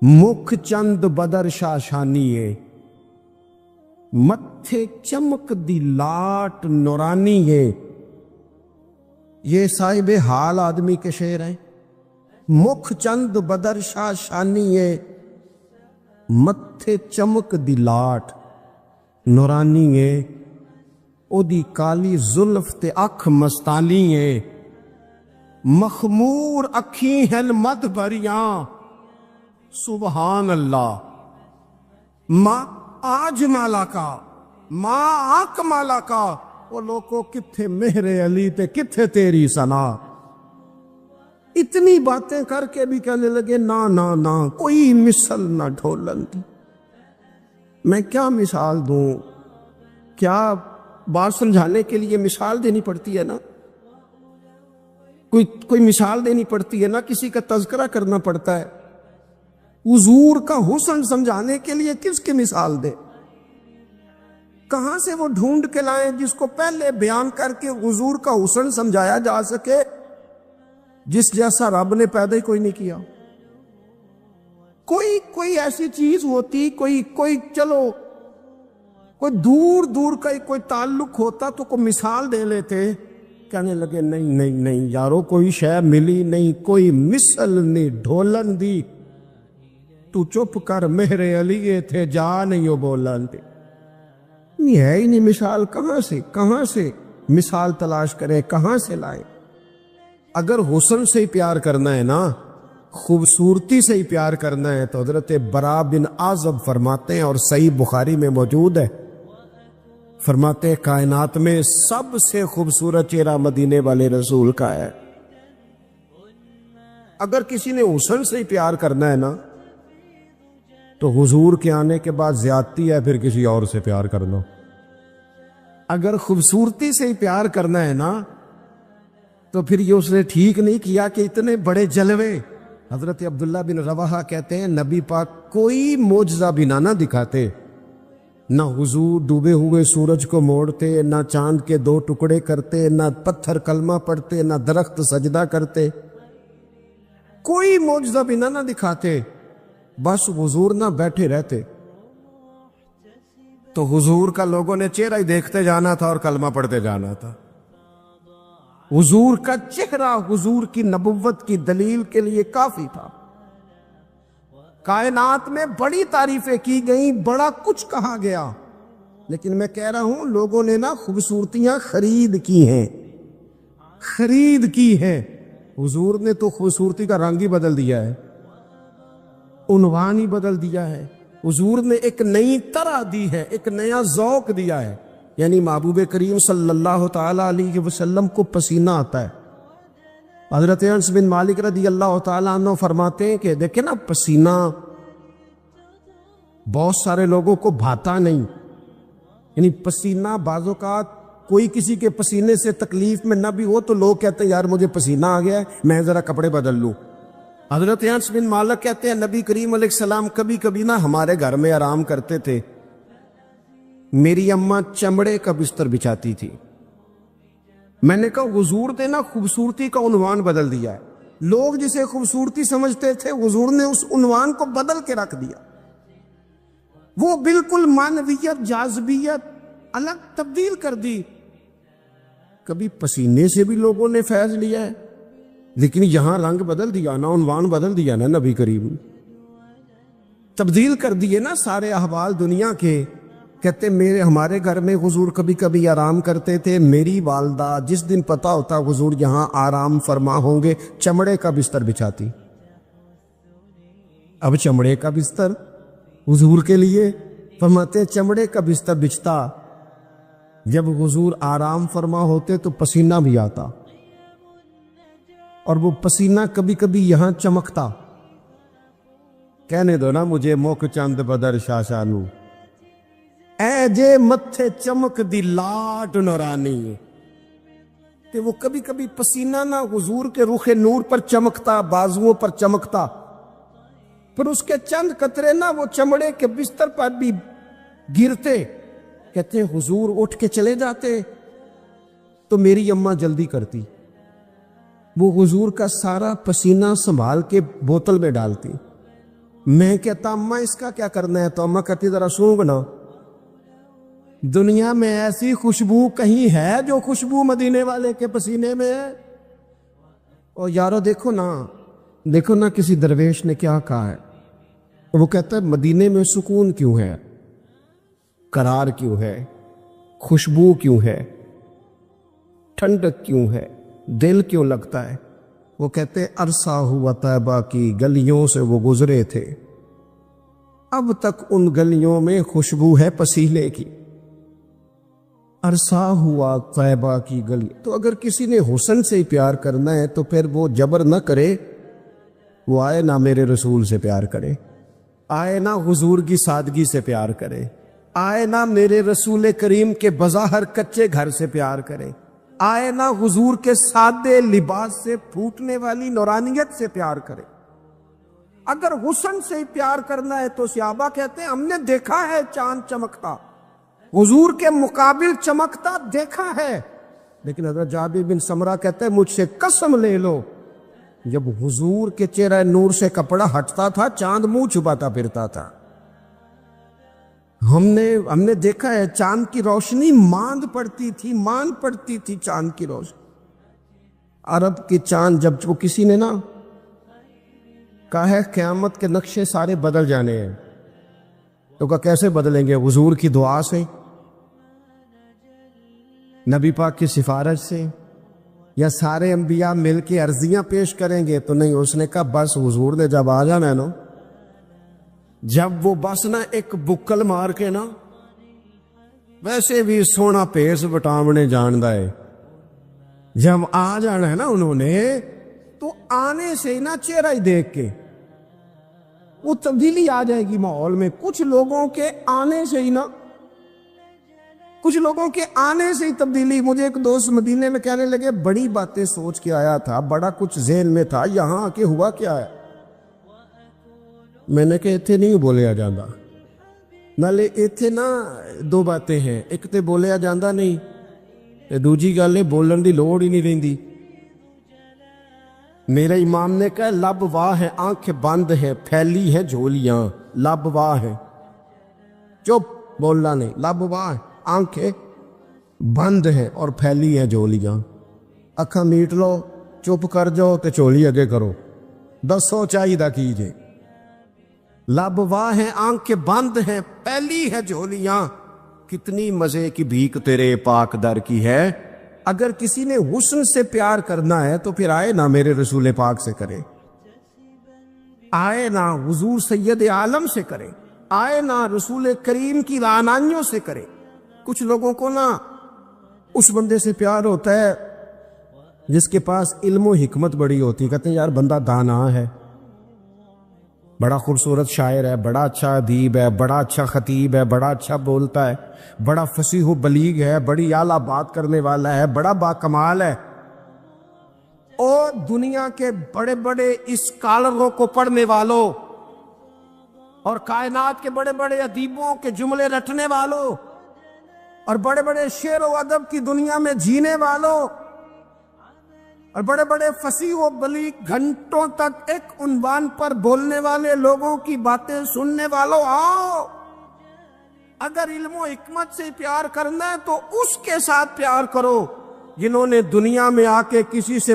मुख चंद बदर शाशानीए, मत्थे चमक दी लाट नूरानीए। ये साहिब हाल आदमी के शेर हैं। मुख चंद बदर शाशानीए, मत्थे चमक दी लाट नूरानीए। ओदी काली जुल्फ ते अख मस्तानीए, मखमूर अखी हल मद भरियां। सुबहान अल्लाह। माँ आज माला का, माँ आक माला का। वो लोगों किथे मेहरे अली ते किथे तेरी सना। इतनी बातें करके भी कहने लगे ना ना ना, कोई मिसल ना ढोलन दी। मैं क्या मिसाल दूं? क्या बात समझाने के लिए मिसाल देनी पड़ती है ना, कोई मिसाल देनी पड़ती है ना, किसी का तज़किरा करना पड़ता है। हुजूर का हुस्न समझाने के लिए किसकी मिसाल दे? कहां से वो ढूंढ के लाए जिसको पहले बयान करके हुजूर का हुस्न समझाया जा सके, जिस जैसा रब ने पैदा ही कोई नहीं किया। कोई ऐसी चीज होती, कोई चलो कोई दूर दूर का कोई ताल्लुक होता तो कोई मिसाल दे लेते। कहने लगे नहीं नहीं नहीं यारो, कोई शय मिली नहीं, कोई मिसल नहीं ढोलन दी। तू चुप कर मेरे अली थे जा नहीं हो बोलन दी। नहीं है ही नहीं मिसाल। कहां से मिसाल तलाश करें, कहां से लाए? अगर हुस्न से ही प्यार करना है ना, खूबसूरती से ही प्यार करना है, तो हजरत बरा बिन आज़ब फरमाते हैं, और सही बुखारी में मौजूद है, फरमाते हैं कायनात में सबसे खूबसूरत चेहरा मदीने वाले रसूल का है। अगर किसी ने हुस्न से ही प्यार करना है ना, तो हुजूर के आने के बाद ज्यादती है फिर किसी और से प्यार कर लो। अगर खूबसूरती से ही प्यार करना है ना, तो फिर ये उसने ठीक नहीं किया कि इतने बड़े जलवे। हजरत अब्दुल्ला बिन रवाहा कहते हैं नबी पाक कोई मोजज़ा बिना ना दिखाते। ना हुजूर डूबे हुए सूरज को मोड़ते, ना चांद के दो टुकड़े करते, ना पत्थर कलमा पढ़ते, ना दरख्त सजदा करते। कोई मोजज़ा बिना ना दिखाते, बस हुजूर ना बैठे रहते। तो हुजूर का लोगों ने चेहरा ही देखते जाना था और कलमा पढ़ते जाना था। हुजूर का चेहरा हुजूर की नबुव्वत की दलील के लिए काफी था। कायनात में बड़ी तारीफें की गई, बड़ा कुछ कहा गया, लेकिन मैं कह रहा हूं लोगों ने ना खूबसूरतियां खरीद की हैं। हुजूर ने तो खूबसूरती का रंग ही बदल दिया है, उन्वान ही बदल दिया है। हुजूर ने एक नई तरह दी है, एक नया ज़ौक दिया है। यानी महबूब करीम सल्लल्लाहु ताला अलैहि वसल्लम को पसीना आता है। हजरत अनस बिन मालिक रदी अल्लाह ताला अन्हु फरमाते हैं कि देखे ना, पसीना बहुत सारे लोगों को भाता नहीं। यानी पसीना बाज़ों का कोई किसी के पसीने से तकलीफ में ना भी हो तो लोग कहते हैं यार मुझे पसीना आ गया है, मैं जरा कपड़े बदल लूं। हजरत अनस बिन मालिक कहते हैं नबी करीम अलैहिस्सलाम कभी कभी ना हमारे घर में आराम करते थे। मेरी अम्मा चमड़े का बिस्तर बिछाती थी। मैंने कहा हुजूर ने ना खूबसूरती का उन्वान बदल दिया है। लोग जिसे खूबसूरती समझते थे, हुजूर ने उस उन्वान को बदल के रख दिया। वो बिल्कुल मानवियत, जाज़बियत अलग तब्दील कर दी। कभी पसीने से भी लोगों ने फैज लिया है, लेकिन यहां रंग बदल दिया ना, उन्वान बदल दिया ना, नबी करीम तब्दील कर दिए ना सारे अहवाल दुनिया के। कहते हमारे घर में हुजूर कभी कभी आराम करते थे। मेरी वालदा जिस दिन पता होता हुजूर यहाँ आराम फरमा होंगे, चमड़े का बिस्तर बिछाती। अब चमड़े का बिस्तर हुजूर के लिए, फरमाते चमड़े का बिस्तर बिछता। जब हुजूर आराम फरमा होते तो पसीना भी आता, और वो पसीना कभी कभी यहां चमकता। कहने दो ना मुझे मुख चंद बदर शाशानू, ऐ जे मत्थे चमक दी लाट नौरानी। ते वो कभी कभी पसीना ना हुजूर के रुखे नूर पर चमकता, बाजुओं पर चमकता, पर उसके चंद कतरे ना वो चमड़े के बिस्तर पर भी गिरते। कहते हैं हुजूर उठ के चले जाते तो मेरी अम्मा जल्दी करती, वो हुजूर का सारा पसीना संभाल के बोतल में डालती। میں کہتا اماں اس کا کیا کرنا ہے، تو اماں کہتی ذرا سونگنا، دنیا میں ایسی خوشبو کہیں ہے جو خوشبو مدینے والے کے پسینے میں ہے؟ اور یارو دیکھو نا کسی درویش نے کیا کہا ہے، وہ کہتا ہے مدینے میں سکون کیوں ہے، قرار کیوں ہے، خوشبو کیوں ہے، ٹھنڈک کیوں ہے، دل کیوں لگتا ہے؟ وہ کہتے عرصہ ہوا طیبہ کی گلیوں سے وہ گزرے تھے، اب تک ان گلیوں میں خوشبو ہے پسینے کی۔ عرصہ ہوا طیبہ کی گلی، تو اگر کسی نے حسن سے ہی پیار کرنا ہے تو پھر وہ جبر نہ کرے، وہ آئے نہ میرے رسول سے پیار کرے، آئے نہ حضور کی سادگی سے پیار کرے، آئے نہ میرے رسول کریم کے بظاہر کچے گھر سے پیار کرے، آئے نہ حضور کے سادے لباس سے پھوٹنے والی نورانیت سے پیار کرے۔ اگر حسن سے ہی پیار کرنا ہے تو صحابہ کہتے ہیں ہم نے دیکھا ہے چاند چمکتا، حضور کے مقابل چمکتا دیکھا ہے، لیکن حضرت جابر بن سمرہ کہتے ہیں مجھ سے قسم لے لو جب حضور کے چہرہ نور سے کپڑا ہٹتا تھا چاند منہ چھپاتا پھرتا تھا۔ ہم نے دیکھا ہے چاند کی روشنی ماند پڑتی تھی چاند کی روشنی۔ عرب کی چاند جب وہ کسی نے کہا ہے قیامت کے نقشے سارے بدل جانے ہیں، تو کہا کیسے بدلیں گے؟ حضور کی دعا سے، نبی پاک کی سفارش سے، یا سارے انبیاء مل کے عرضیاں پیش کریں گے؟ تو نہیں، اس نے کہا بس حضور نے جب آ جانا ہے نا، جب وہ بس ایک بکل مار کے ویسے بھی سونا پیس وٹامنے جاندہ ہے، جب آ جانا ہے نا انہوں نے، تو آنے سے ہی چہرہ ہی دیکھ کے وہ تبدیلی آ جائے گی ماحول میں۔ کچھ لوگوں کے آنے سے ہی تبدیلی۔ مجھے ایک دوست مدینے میں کہنے لگے بڑی باتیں سوچ کے آیا تھا، بڑا کچھ ذہن میں تھا، یہاں آ کے ہوا کیا ہے؟ میں نے کہا اتنے نہیں بولیا جاندہ، نالے اتنے دو باتیں ہیں، ایک تے بولیا جاندہ نہیں تے دوجی گل ہے بولن دی لوڑ ہی نہیں رہندی۔ میرے امام نے کہا لب واہ ہے آنکھیں بند ہے پھیلی ہے جھولیاں، لب واہ ہے، چپ بولنا نہیں، لب واہ ہے آنکھیں بند ہے اور پھیلی ہے جھولیاں۔ اکھاں میٹ لو، چپ کر جاؤ تے چولی اگے کرو، دسو چاہیے کیجے۔ لب واہ ہے آنکھیں بند ہیں پھیلی ہے جھولیاں، کتنی مزے کی بھیک تیرے پاک در کی ہے۔ اگر کسی نے حسن سے پیار کرنا ہے تو پھر آئے نہ میرے رسول پاک سے کرے، آئے نہ حضور سید عالم سے کرے، آئے نہ رسول کریم کی رعنائیوں سے کرے۔ کچھ لوگوں کو اس بندے سے پیار ہوتا ہے جس کے پاس علم و حکمت بڑی ہوتی، کہتے ہیں یار بندہ دانا ہے، بڑا خوبصورت شاعر ہے، بڑا اچھا ادیب ہے، بڑا اچھا خطیب ہے، بڑا اچھا بولتا ہے، بڑا فصیح و بلیغ ہے، بڑی اعلیٰ بات کرنے والا ہے، بڑا باکمال ہے۔ اور دنیا کے بڑے بڑے اسکالروں کو پڑھنے والوں اور کائنات کے بڑے بڑے ادیبوں کے جملے رٹنے والوں اور بڑے بڑے شعر و ادب کی دنیا میں جینے والوں اور بڑے بڑے فصیح و بلیغ گھنٹوں تک ایک عنوان پر بولنے والے لوگوں کی باتیں سننے والوں، آؤ اگر علم و حکمت سے پیار کرنا ہے تو اس کے ساتھ پیار کرو جنہوں نے دنیا میں آ کے کسی سے